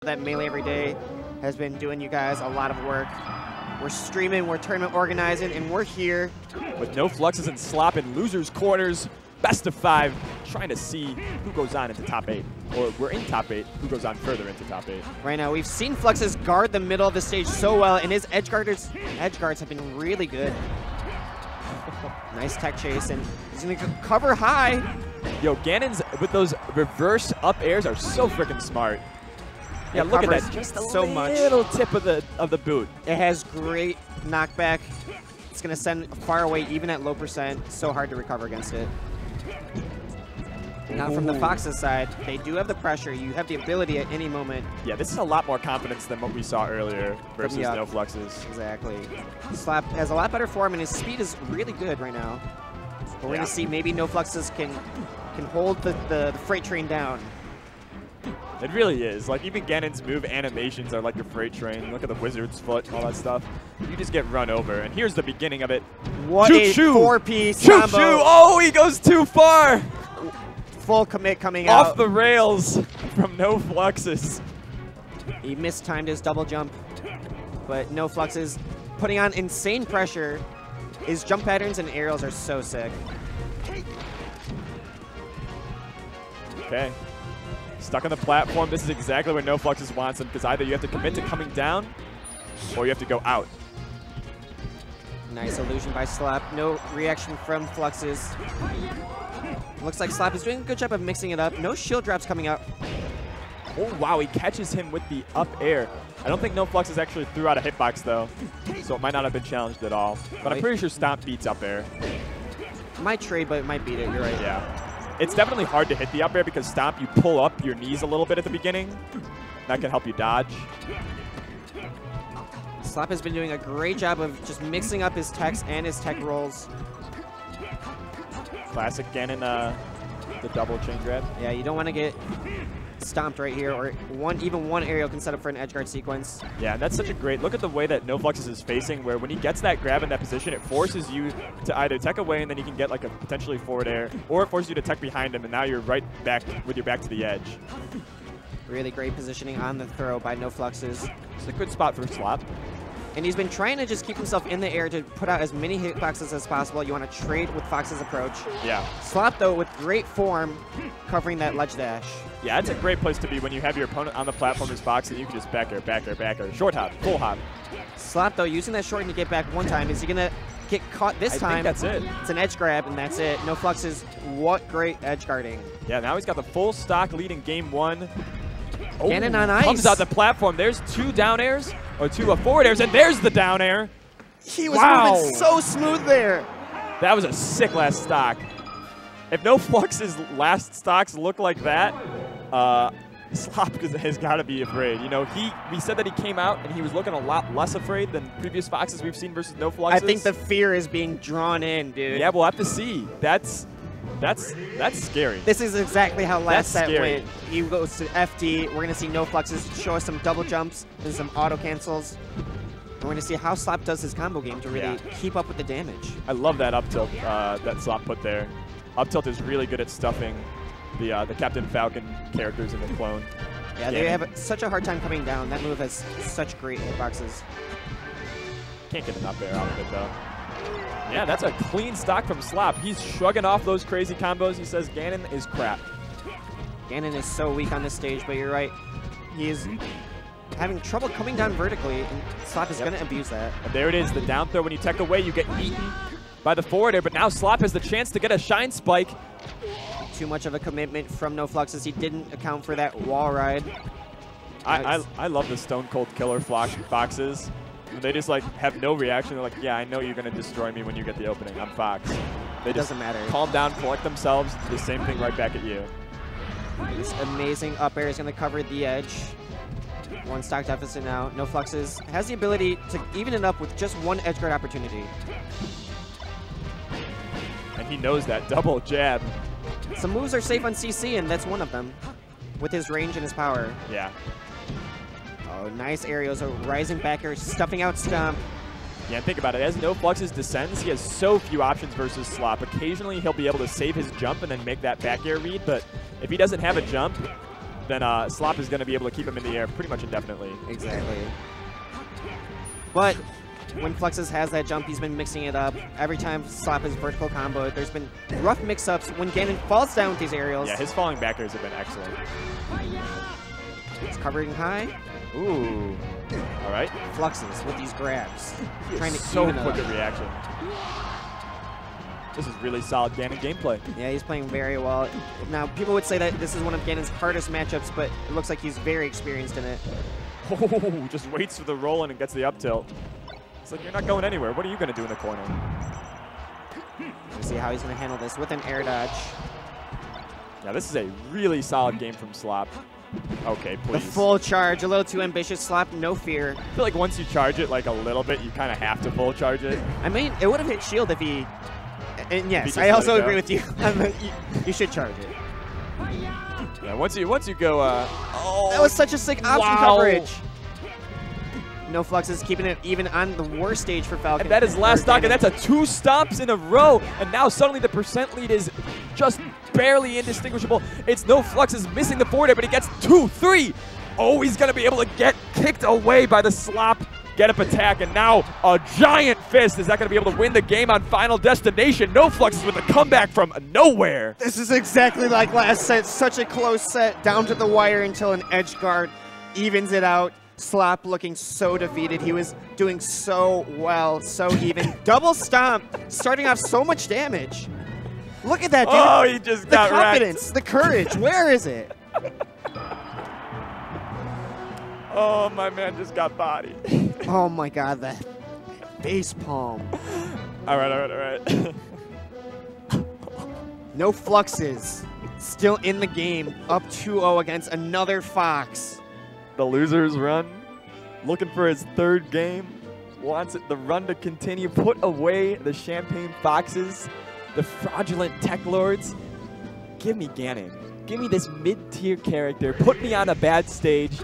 that Melee Every Day has been doing you guys a lot of work. We're streaming, we're tournament organizing, and we're here. With NoFluxes and Slop in losers quarters, best of 5, trying to see who goes on into top 8. Or we're in top 8, who goes on further into top 8. Right now, we've seen Fluxes guard the middle of the stage so well, and his edge guards have been really good. Nice tech chase, and he's going to cover high. Yo, Ganon's with those reverse up airs are so freaking smart. Yeah, look at that, just a little tip of the boot. It has great knockback. It's going to send far away even at low percent. So hard to recover against it. Now from the Fox's side, they do have the pressure. You have the ability at any moment. Yeah, this is a lot more confidence than what we saw earlier versus NoFluxes. Exactly. Slop has a lot better form, and his speed is really good right now. But we're going to see maybe NoFluxes can hold the freight train down. It really is. Like, even Ganon's move animations are like a freight train. Look at the wizard's foot, all that stuff. You just get run over. And here's the beginning of it. What a four-piece combo. Oh, he goes too far. Full commit coming out. Off the rails from NoFluxes. He mistimed his double jump, but NoFluxes putting on insane pressure. His jump patterns and aerials are so sick. Okay. Stuck on the platform. This is exactly where NoFluxes wants him, because either you have to commit to coming down or you have to go out. Nice illusion by Slop. No reaction from Fluxes. Looks like Slop is doing a good job of mixing it up. No shield drops coming out. Oh, wow. He catches him with the up air. I don't think NoFluxes actually threw out a hitbox, though, so it might not have been challenged at all. But I'm pretty sure Stomp beats up air. Might trade, but it might beat it. You're right. Yeah. It's definitely hard to hit the up air because Stomp, you pull up your knees a little bit at the beginning. That can help you dodge. Slop has been doing a great job of just mixing up his techs and his tech rolls. Classic Ganon, the double chain grab. Yeah, you don't want to get stomped right here, or even one aerial can set up for an edge guard sequence. Yeah, and that's such a great look at the way that NoFluxes is facing, where when he gets that grab in that position, it forces you to either tech away and then you can get like a potentially forward air, or it forces you to tech behind him, and now you're right back with your back to the edge. Really great positioning on the throw by NoFluxes. It's a good spot for Slop. And he's been trying to just keep himself in the air to put out as many hitboxes as possible. You want to trade with Fox's approach. Yeah. Slop, though, with great form, covering that ledge dash. Yeah, it's a great place to be when you have your opponent on the platform as Fox, and you can just back air, back air, back air. Short hop, full hop. Slop, though, using that short to get back one time. Is he going to get caught this time? I think that's it. It's an edge grab, and that's it. NoFluxes, what great edge guarding. Yeah, now he's got the full stock lead in game 1. Oh, Ganon on ice. Comes out the platform. There's 2 down airs, or 2 forward airs, and there's the down air. He was moving so smooth there. That was a sick last stock. If NoFluxes' last stocks look like that, Slop has got to be afraid. You know, we said that he came out and he was looking a lot less afraid than previous Foxes we've seen versus NoFluxes. I think the fear is being drawn in, dude. Yeah, we'll have to see. That's scary. This is exactly how last set went. He goes to FD. We're going to see NoFluxes show us some double jumps and some auto cancels. We're going to see how Slop does his combo game to really keep up with the damage. I love that up tilt that Slop put there. Up tilt is really good at stuffing the Captain Falcon characters in the clone. Yeah, they have such a hard time coming down. That move has such great hitboxes. Can't get an up air out of it, though. Yeah, that's a clean stock from Slop. He's shrugging off those crazy combos. He says Ganon is crap. Ganon is so weak on this stage, but you're right. He is having trouble coming down vertically, and Slop is going to abuse that. And there it is, the down throw. When you tech away, you get eaten by the forward air, but now Slop has the chance to get a shine spike. Too much of a commitment from NoFluxes. He didn't account for that wall ride. I love the Stone Cold Killer Foxes. They just like have no reaction. They're like, yeah, I know you're going to destroy me when you get the opening. I'm Fox. They just doesn't matter. Calm down, collect themselves, do the same thing right back at you. This amazing up air is going to cover the edge. 1 stock deficit now. NoFluxes has the ability to even it up with just 1 edge guard opportunity. And he knows that double jab. Some moves are safe on CC, and that's one of them, with his range and his power. Yeah. Oh, nice aerials, a rising backer, stuffing out Stomp. Yeah, and think about it. As NoFluxes descends, he has so few options versus Slop. Occasionally, he'll be able to save his jump and then make that back air read, but if he doesn't have a jump, then Slop is going to be able to keep him in the air pretty much indefinitely. Exactly. But when Fluxes has that jump, he's been mixing it up. Every time Slop is vertical combo, there's been rough mix-ups when Ganon falls down with these aerials. Yeah, his falling back airs have been excellent. He's covering high. Ooh. All right. Fluxes with these grabs. Trying to so even quick it a reaction. This is really solid Ganon gameplay. Yeah, he's playing very well. Now, people would say that this is one of Ganon's hardest matchups, but it looks like he's very experienced in it. Oh, just waits for the roll in and gets the up tilt. It's like, you're not going anywhere. What are you going to do in the corner? Let's see how he's going to handle this with an air dodge. Yeah, this is a really solid game from Slop. Okay, please. The full charge, a little too ambitious. Slop, no fear. I feel like once you charge it like a little bit, you kind of have to full charge it. I mean, it would have hit shield if he... And yes, He I also let it agree go. with you. You should charge it. Yeah, once you go, oh, That was such a sick option wow. coverage. NoFluxes keeping it even on the worst stage for Falcon. And that is last stock, and that's a 2 stomps in a row. And now suddenly the percent lead is just barely indistinguishable. It's NoFluxes missing the forward air, but he gets 2, 3. Oh, he's going to be able to get kicked away by the Slop get-up attack. And now a giant fist. Is that going to be able to win the game on Final Destination? NoFluxes with a comeback from nowhere. This is exactly like last set. Such a close set, down to the wire until an edge guard evens it out. Slop looking so defeated. He was doing so well, so even. Double stomp, starting off so much damage. Look at that, dude. Oh, he just got the confidence, the courage. Where is it? Oh, my man just got bodied. Oh my God, that face palm. All right. NoFluxes still in the game, up 2-0 against another Fox. The losers run, looking for his 3rd game, wants the run to continue, put away the Champagne Foxes, the fraudulent tech lords. Give me Ganon. Give me this mid-tier character. Put me on a bad stage.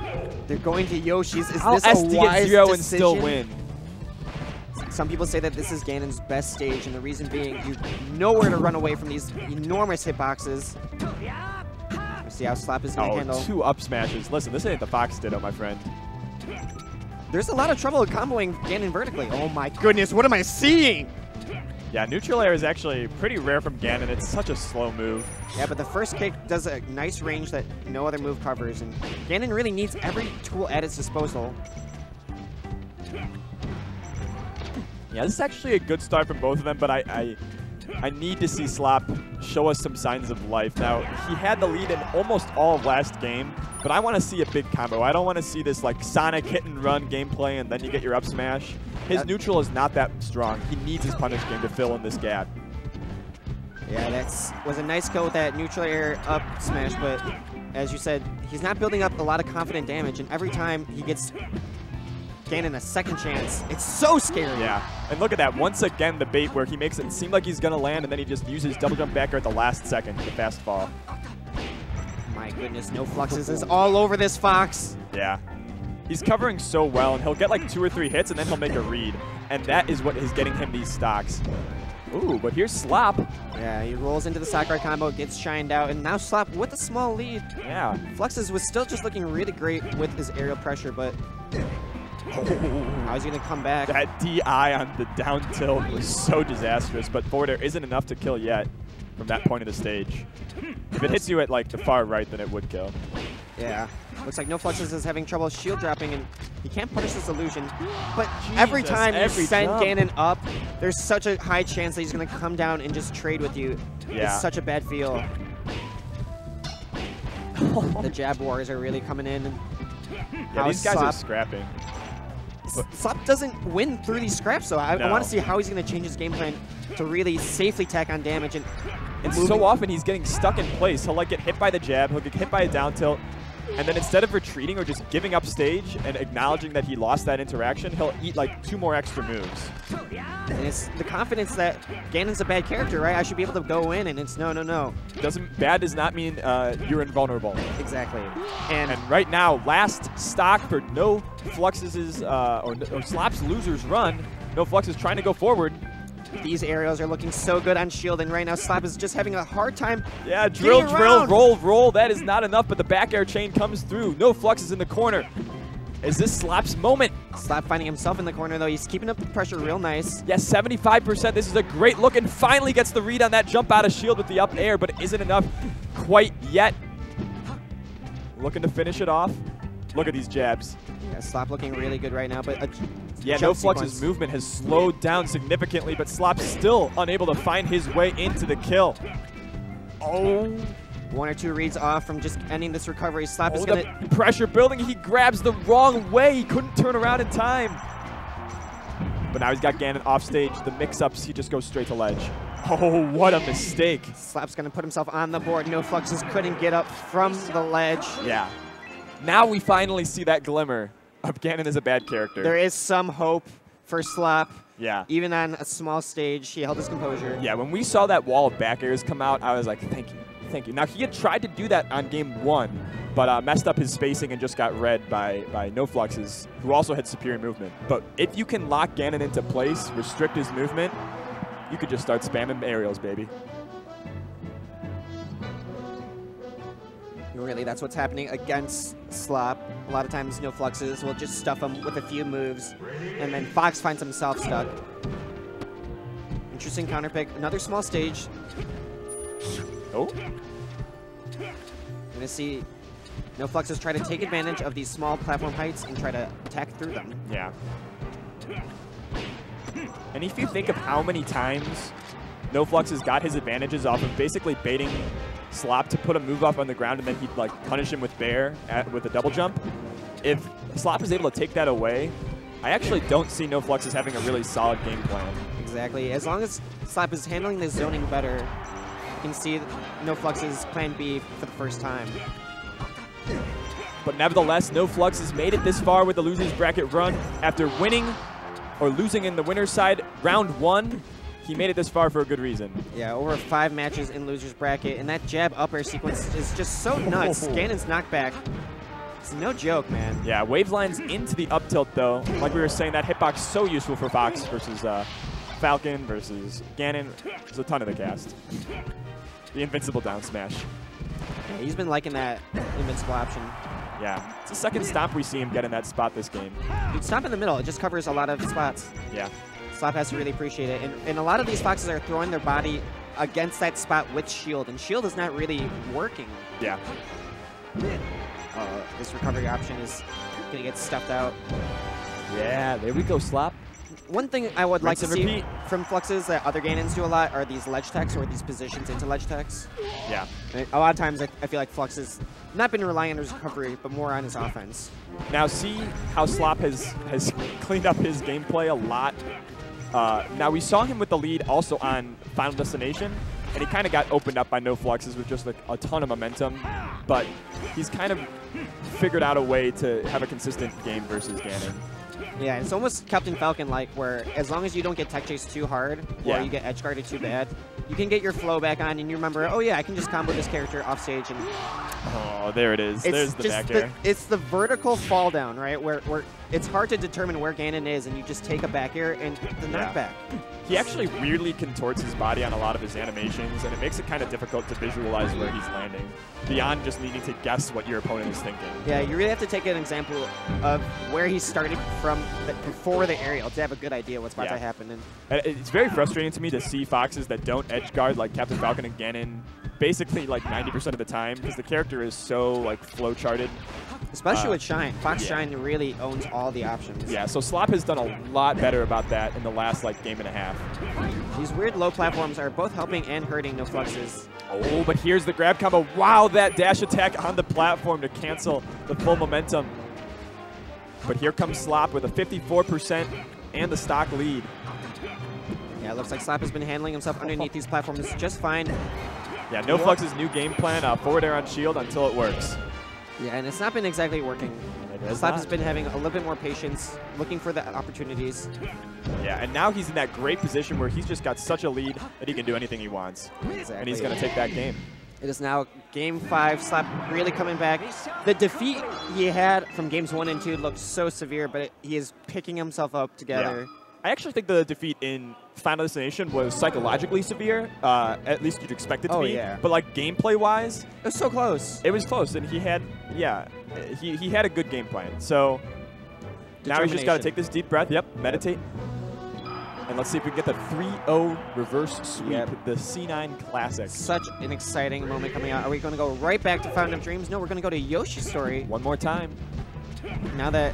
They're going to Yoshi's. Is I'll this a SD wise at 0 and decision? still win. Some people say that this is Ganon's best stage, and the reason being you nowhere to run away from these enormous hitboxes. Let's see how Slop is going to handle. 2 up smashes. Listen, this ain't the Fox Ditto, my friend. There's a lot of trouble comboing Ganon vertically. Oh my goodness, what am I seeing? Yeah, neutral air is actually pretty rare from Ganon. It's such a slow move. Yeah, but the first kick does a nice range that no other move covers, and Ganon really needs every tool at its disposal. Yeah, this is actually a good start from both of them, but I need to see Slop show us some signs of life. Now, he had the lead in almost all of last game, but I want to see a big combo. I don't want to see this like Sonic hit and run gameplay and then you get your up smash. His neutral is not that strong. He needs his punish game to fill in this gap. Yeah, that was a nice kill with that neutral air up smash, but as you said, he's not building up a lot of confident damage, and every time he gets Ganon a second chance, it's so scary. Yeah, and look at that. Once again, the bait where he makes it seem like he's going to land, and then he just uses double jump back air at the last second to fast fall. My goodness, NoFluxes is all over this Fox. Yeah. He's covering so well, and he'll get like 2 or 3 hits, and then he'll make a read. And that is what is getting him these stocks. Ooh, but here's Slop. Yeah, he rolls into the Sakurai combo, gets shined out, and now Slop with a small lead. Yeah. Fluxes was still just looking really great with his aerial pressure, but how's he going to come back? That DI on the down tilt was so disastrous, but forward air isn't enough to kill yet from that point of the stage. If it hits you at like the far right, then it would kill. Yeah. Looks like NoFluxes is having trouble shield dropping, and he can't punish this illusion. But every time you send Ganon up, there's such a high chance that he's going to come down and just trade with you. Yeah. It's such a bad feel. The jab wars are really coming in. And yeah, these guys are scrapping. Slop doesn't win through these scraps, so I want to see how he's going to change his game plan to really safely tack on damage. And so often he's getting stuck in place. He'll like get hit by the jab, he'll get hit by a down tilt, and then instead of retreating or just giving up stage and acknowledging that he lost that interaction, he'll eat like 2 more extra moves. And it's the confidence that Ganon's a bad character, right? I should be able to go in, and it's no. Bad does not mean you're invulnerable. Exactly. And right now, last stock for NoFluxes' or Slop's losers run. NoFluxes trying to go forward. These aerials are looking so good on shield, and right now Slop is just having a hard time. Yeah, drill, roll, roll. That is not enough, but the back air chain comes through. NoFluxes in the corner. Is this Slop's moment? Slop finding himself in the corner, though. He's keeping up the pressure real nice. Yes, 75%. This is a great look, and finally gets the read on that jump out of shield with the up air, but it isn't enough quite yet. Looking to finish it off. Look at these jabs. Yeah, Slop looking really good right now, but yeah, NoFluxes' movement has slowed down significantly, but Slop's still unable to find his way into the kill. Oh. 1 or 2 reads off from just ending this recovery. Slop is going to... pressure building. He grabs the wrong way. He couldn't turn around in time. But now he's got Ganon off stage. The mix-ups, he just goes straight to ledge. Oh, what a mistake. Slop's going to put himself on the board. NoFluxes couldn't get up from the ledge. Yeah. Now we finally see that glimmer of Ganon as a bad character. There is some hope for Slop. Yeah. Even on a small stage, he held his composure. Yeah, when we saw that wall of back airs come out, I was like, thank you. Thank you. Now, he had tried to do that on game 1, but messed up his spacing and just got read by NoFluxes, who also had superior movement. But if you can lock Ganon into place, restrict his movement, you could just start spamming aerials, baby. Really, that's what's happening against Slop. A lot of times, NoFluxes will just stuff him with a few moves, and then Fox finds himself stuck. Interesting counter pick. Another small stage. Oh. Gonna see NoFluxes try to take advantage of these small platform heights and try to attack through them. Yeah. And if you think of how many times NoFluxes got his advantages off of basically baiting Slop to put a move up on the ground and then he'd like punish him with bair with a double jump. If Slop is able to take that away, I actually don't see NoFluxes having a really solid game plan. Exactly. As long as Slop is handling the zoning better, you can see NoFluxes plan B for the first time. But nevertheless, NoFluxes made it this far with the losers bracket run. After winning or losing in the winner's side round 1, he made it this far for a good reason. Yeah, over 5 matches in losers bracket, and that jab up air sequence is just so nuts. Ganon's knockback, it's no joke, man. Yeah, wave lines into the up tilt though. Like we were saying, that hitbox so useful for Fox versus Falcon versus Ganon. There's a ton of the cast. The invincible down smash. Yeah, he's been liking that invincible option. Yeah, it's the second stomp we see him get in that spot this game. Dude, stomp in the middle, it just covers a lot of spots. Yeah. Slop has to really appreciate it. And a lot of these Foxes are throwing their body against that spot with shield, and shield is not really working. Yeah. This recovery option is going to get stuffed out. Yeah, there we go, Slop. One thing I would like to see from Fluxes that other Ganons do a lot are these ledge techs or these positions into ledge techs. Yeah. And a lot of times I feel like Flux has not been relying on his recovery, but more on his offense. Now see how Slop has cleaned up his gameplay a lot. Now we saw him with the lead also on Final Destination, and he kind of got opened up by NoFluxes with just like a ton of momentum, but he's kind of figured out a way to have a consistent game versus Ganon. Yeah, it's almost Captain Falcon-like, where as long as you don't get tech chase too hard, or you get edge guarded too bad, you can get your flow back on, and you remember, oh yeah, I can just combo this character off stage. And oh, there it is. There's the back air. It's the vertical fall down, right, where it's hard to determine where Ganon is, and you just take a back air and the knockback. He actually weirdly contorts his body on a lot of his animations, and it makes it kind of difficult to visualize where he's landing, beyond just needing to guess what your opponent is thinking. Yeah, you really have to take an example of where he started from before the aerial to have a good idea what's about to happen. And it's very frustrating to me to see Foxes that don't edge guard like Captain Falcon and Ganon basically like 90% of the time, because the character is so like flow charted. Especially with Shine. Fox Shine really owns all the options. Yeah, so Slop has done a lot better about that in the last like game and a half. These weird low platforms are both helping and hurting NoFluxes. Oh, but here's the grab combo. Wow, that dash attack on the platform to cancel the full momentum. But here comes Slop with a 54% and the stock lead. Yeah, it looks like Slop has been handling himself underneath these platforms just fine. Yeah, NoFluxes' new game plan, forward air on shield until it works. Yeah, and it's not been exactly working. Slop has been having a little bit more patience, looking for the opportunities. Yeah, and now he's in that great position where he's just got such a lead that he can do anything he wants. Exactly. And he's going to take that game. It is now game 5. Slop really coming back. The defeat he had from games 1 and 2 looked so severe, but he is picking himself up together. I actually think the defeat in Final Destination was psychologically severe. At least you'd expect it to be. Yeah. But like gameplay-wise, It was so close. it was close, and he had, he had a good game plan. So now he's just got to take this deep breath. Yep, meditate. And let's see if we can get the 3-0 reverse sweep, the C9 Classic. Such an exciting moment coming out. Are we going to go right back to Fountain of Dreams? No, we're going to go to Yoshi's story. One more time. Now that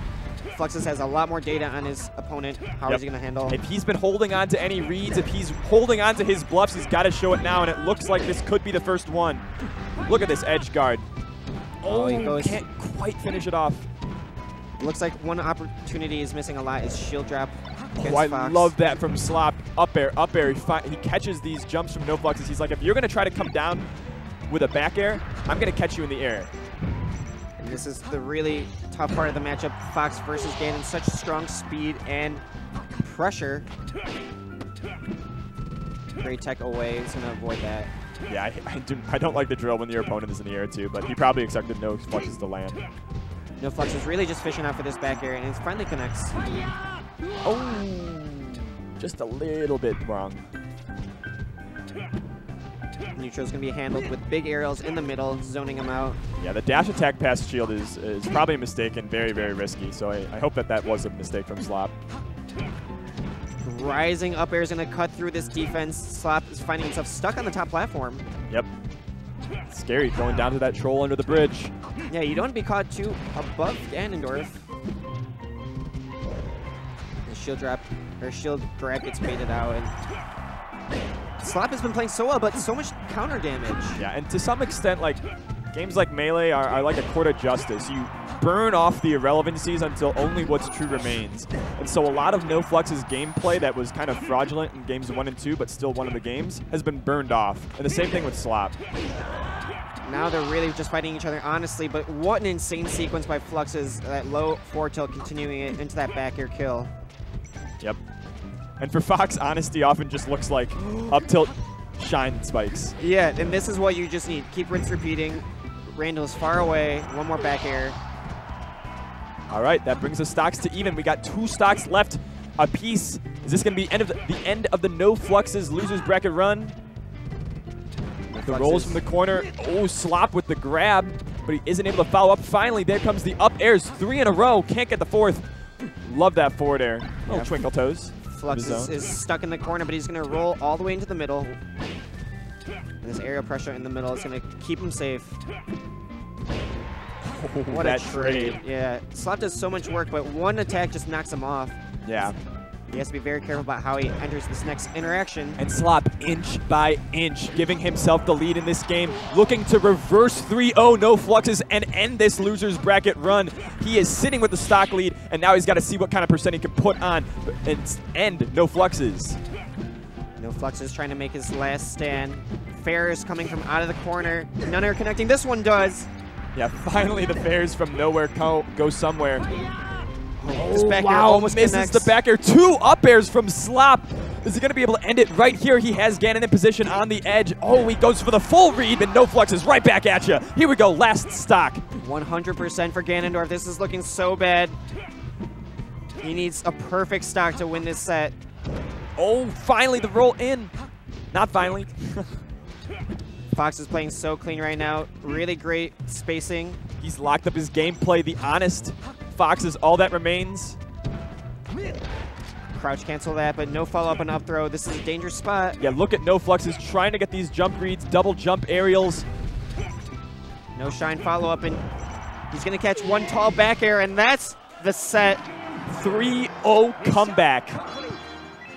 Fluxes has a lot more data on his opponent, how is he going to handle? If he's been holding on to any reads, if he's holding on to his bluffs, he's got to show it now, and it looks like this could be the first one. Look at this edge guard. Oh, he goes. Can't quite finish it off. Looks like one opportunity is missing a lot is shield drop. Oh, I love that from Slop. Up air, up air. He catches these jumps from NoFluxes. He's like, if you're going to try to come down with a back air, I'm going to catch you in the air. And this is the really tough part of the matchup. Fox versus Ganon, such strong speed and pressure. Great tech away. He's going to avoid that. Yeah, I don't like the drill when your opponent is in the air too, but he probably expected NoFluxes to land. NoFluxes really just fishing out for this back air, and it finally connects. Oh, just a little bit wrong. Neutro's going to be handled with big aerials in the middle, zoning him out. Yeah, the dash attack past shield is probably a mistake and very, very risky, so I hope that was a mistake from Slop. Rising up air is going to cut through this defense. Slop is finding himself stuck on the top platform. Yep. It's scary going down to that troll under the bridge. Yeah, you don't want to be caught too above Ganondorf. The shield drop, or shield grab gets baited out, and Slop has been playing so well, but so much counter damage. Yeah, and to some extent, like, games like Melee are like a court of justice. You burn off the irrelevancies until only what's true remains. And so a lot of NoFluxes gameplay that was kind of fraudulent in games 1 and 2, but still one of the games, has been burned off. And the same thing with Slop. Now they're really just fighting each other, honestly, but what an insane sequence by Fluxes, that low forward tilt continuing it into that back air kill. Yep. And for Fox, honesty often just looks like up tilt shine spikes. Yeah, and this is what you just need. Keep rinse repeating. Randall's far away. One more back air. All right, that brings the stocks to even. We got 2 stocks left apiece. Is this going to be the end of the NoFluxes losers bracket run? The rolls from the corner. Oh, Slop with the grab, but he isn't able to follow up. Finally, there comes the up airs. 3 in a row. Can't get the 4th. Love that forward air. Little twinkle toes. Flux is stuck in the corner, but he's going to roll all the way into the middle. And this aerial pressure in the middle is going to keep him safe. Oh, what a trade. Yeah, Slop does so much work, but one attack just knocks him off. Yeah. He has to be very careful about how he enters this next interaction. And Slop, inch by inch, giving himself the lead in this game, looking to reverse 3-0 NoFluxes and end this loser's bracket run. He is sitting with the stock lead, and now he's got to see what kind of percent he can put on and end NoFluxes. NoFluxes trying to make his last stand. Fair is coming from out of the corner. None are connecting. This one does. Yeah, finally the fairs from nowhere go somewhere. This back air wow, almost misses connects. the back air. 2 up airs from Slop. Is he going to be able to end it right here? He has Ganon in position on the edge. Oh, he goes for the full read, but NoFluxes right back at you. Here we go, last stock. 100% for Ganondorf. This is looking so bad. He needs a perfect stock to win this set. Oh, finally the roll in. Not finally. Fox is playing so clean right now. Really great spacing. He's locked up his gameplay. The honest Fox is all that remains. Crouch cancel that, but no follow-up on up throw. This is a dangerous spot. Yeah, look at NoFluxes trying to get these jump reads, double jump aerials. No shine follow-up, and he's going to catch one tall back air, and that's the set. 3-0 comeback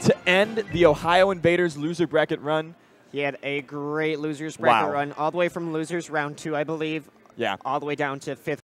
to end the Ohio Invaders loser bracket run. He had a great losers bracket run, all the way from losers round 2, I believe. Yeah. All the way down to 5th